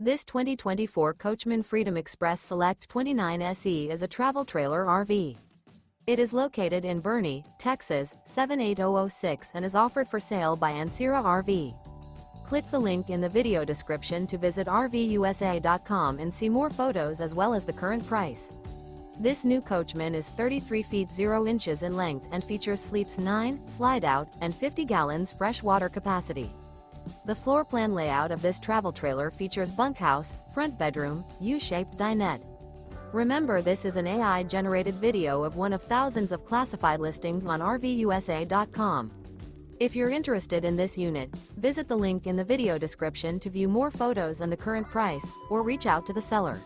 This 2024 Coachmen Freedom Express Select 29 SE is a travel trailer RV. It is located in Boerne, Texas, 78006 and is offered for sale by Ancira RV. Click the link in the video description to visit RVUSA.com and see more photos as well as the current price. This new Coachmen is 33 feet 0 inches in length and features sleeps 9, slide-out, and 50 gallons fresh water capacity. The floor plan layout of this travel trailer features bunkhouse, front bedroom, U-shaped dinette. Remember, this is an AI-generated video of one of thousands of classified listings on RVUSA.com. If you're interested in this unit, visit the link in the video description to view more photos and the current price, or reach out to the seller.